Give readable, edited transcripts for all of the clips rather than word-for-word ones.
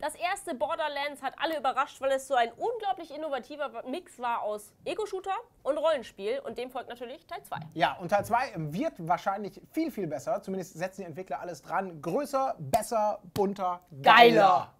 Das erste Borderlands hat alle überrascht, weil es so ein unglaublich innovativer Mix war aus Ego-Shooter und Rollenspiel. Und dem folgt natürlich Teil 2. Ja, und Teil 2 wird wahrscheinlich viel, viel besser. Zumindest setzen die Entwickler alles dran. Größer, besser, bunter, geiler.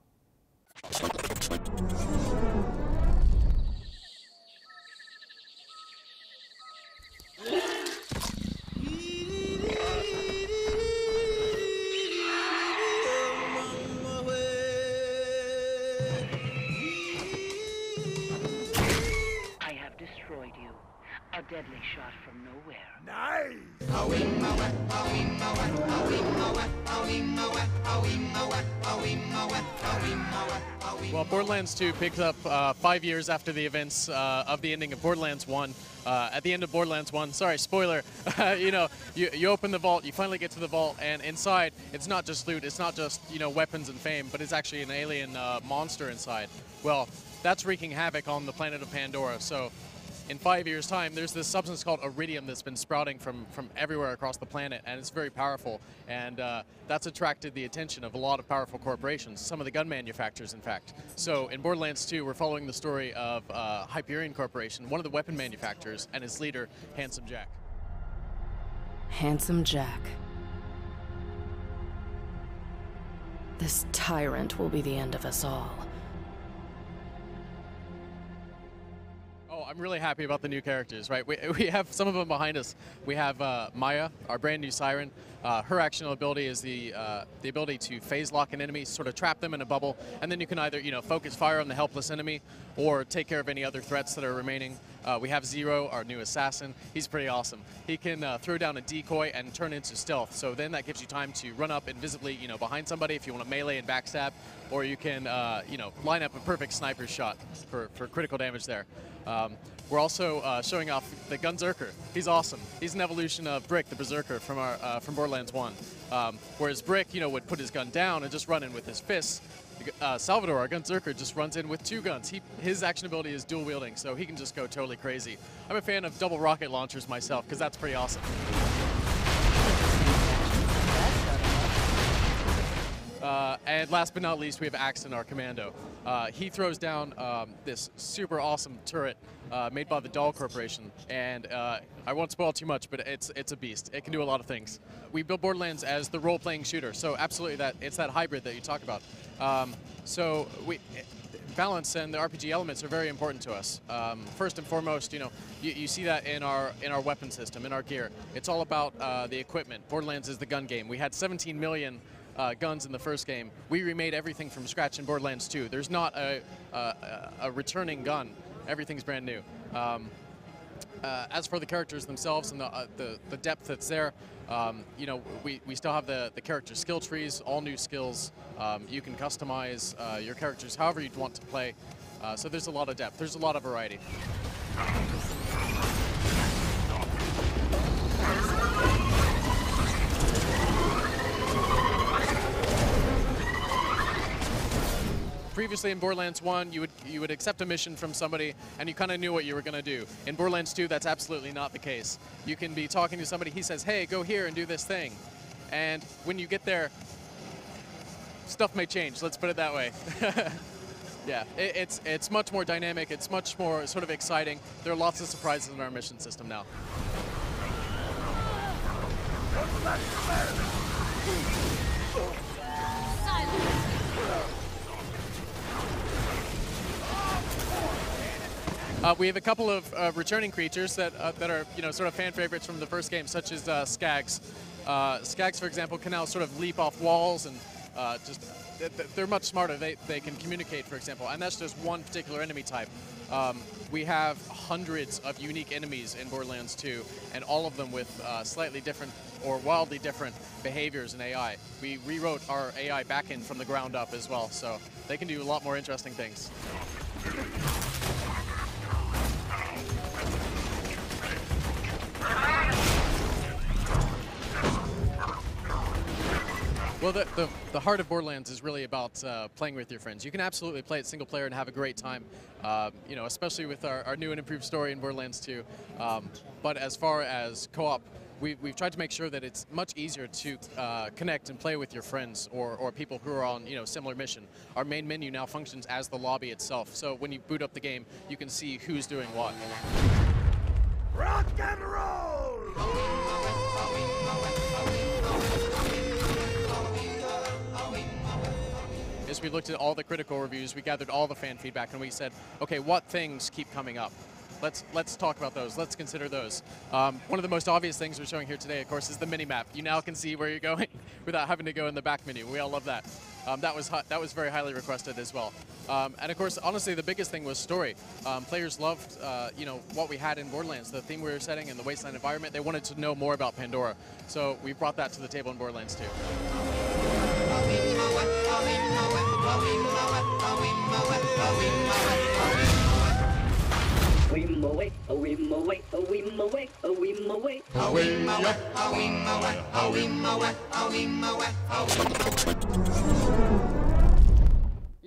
A deadly shot from nowhere. Nice! Well, Borderlands 2 picked up 5 years after the events of the ending of Borderlands 1. At the end of Borderlands 1, sorry, spoiler, you open the vault, you finally get to the vault, and inside, it's not just loot, it's not just, weapons and fame, but it's actually an alien monster inside. Well, that's wreaking havoc on the planet of Pandora, so in 5 years' time, there's this substance called iridium that's been sprouting from everywhere across the planet, and it's very powerful, and that's attracted the attention of a lot of powerful corporations, some of the gun manufacturers, in fact. So in Borderlands 2, we're following the story of Hyperion Corporation, one of the weapon manufacturers, and his leader, Handsome Jack. Handsome Jack. This tyrant will be the end of us all. I'm really happy about the new characters, right? We have some of them behind us. We have Maya, our brand new siren. Her action ability is the ability to phase lock an enemy, sort of trap them in a bubble, and then you can either focus fire on the helpless enemy or take care of any other threats that are remaining. We have Zero, our new assassin. He's pretty awesome. He can throw down a decoy and turn into stealth, so then that gives you time to run up invisibly, behind somebody if you want to melee and backstab, or you can, line up a perfect sniper shot for critical damage there. We're also showing off the Gunzerker. He's awesome. He's an evolution of Brick, the Berserker from Borderlands 1. Whereas Brick, would put his gun down and just run in with his fists. Salvador, our Gunzerker, just runs in with 2 guns. His action ability is dual wielding, so he can just go totally crazy. I'm a fan of double rocket launchers myself, because that's pretty awesome. And last but not least, we have Axton, our commando. He throws down this super awesome turret made by the Doll Corporation, and I won't spoil too much, but it's a beast. It can do a lot of things. We built Borderlands as the role-playing shooter, so absolutely it's that hybrid that you talk about. Balance and the RPG elements are very important to us. First and foremost, you see that in our weapon system, in our gear. It's all about the equipment. Borderlands is the gun game. We had 17 million guns in the first game. We remade everything from scratch in Borderlands 2. There's not a returning gun. Everything's brand new. As for the characters themselves and the depth that's there, we still have the character skill trees, all new skills. You can customize your characters however you'd want to play. So there's a lot of depth. There's a lot of variety. Previously in Borderlands 1, you would accept a mission from somebody and you kind of knew what you were going to do. In Borderlands 2, that's absolutely not the case. You can be talking to somebody, he says, hey, go here and do this thing. And when you get there, stuff may change, let's put it that way. Yeah, it's much more dynamic, it's much more sort of exciting. There are lots of surprises in our mission system now. We have a couple of returning creatures that are sort of fan favorites from the first game, such as Skags. Skags, for example, can now sort of leap off walls and they're much smarter. They can communicate, for example, and that's just one particular enemy type. We have hundreds of unique enemies in Borderlands 2, and all of them with slightly different or wildly different behaviors in AI. We rewrote our AI backend from the ground up as well, so they can do a lot more interesting things. Well, the heart of Borderlands is really about playing with your friends. You can absolutely play it single player and have a great time, especially with our new and improved story in Borderlands 2. But as far as co-op, we've tried to make sure that it's much easier to connect and play with your friends or people who are on similar mission. Our main menu now functions as the lobby itself, so when you boot up the game, you can see who's doing what. Rock and roll! As we looked at all the critical reviews, we gathered all the fan feedback, and we said, okay, what things keep coming up? Let's talk about those. Let's consider those. One of the most obvious things we're showing here today, of course, is the mini-map. You now can see where you're going without having to go in the back menu. We all love that. That was very highly requested as well. And of course, honestly, the biggest thing was story. Players loved, what we had in Borderlands, the theme we were setting and the wasteland environment. They wanted to know more about Pandora, so we brought that to the table in Borderlands too.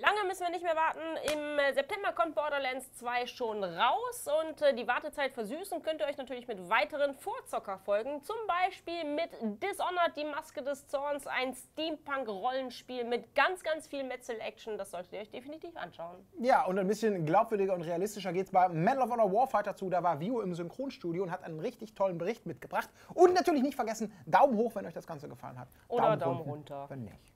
Lange müssen wir nicht mehr warten. Im September kommt Borderlands 2 schon raus und die Wartezeit versüßen könnt ihr euch natürlich mit weiteren Vorzocker-Folgen. Zum Beispiel mit Dishonored, die Maske des Zorns, ein Steampunk-Rollenspiel mit ganz, ganz viel Metzel-Action. Das solltet ihr euch definitiv anschauen. Ja, und ein bisschen glaubwürdiger und realistischer geht es bei Medal of Honor Warfighter zu. Da war Vio im Synchronstudio und hat einen richtig tollen Bericht mitgebracht. Und natürlich nicht vergessen, Daumen hoch, wenn euch das Ganze gefallen hat. Oder Daumen runter. Wenn nicht.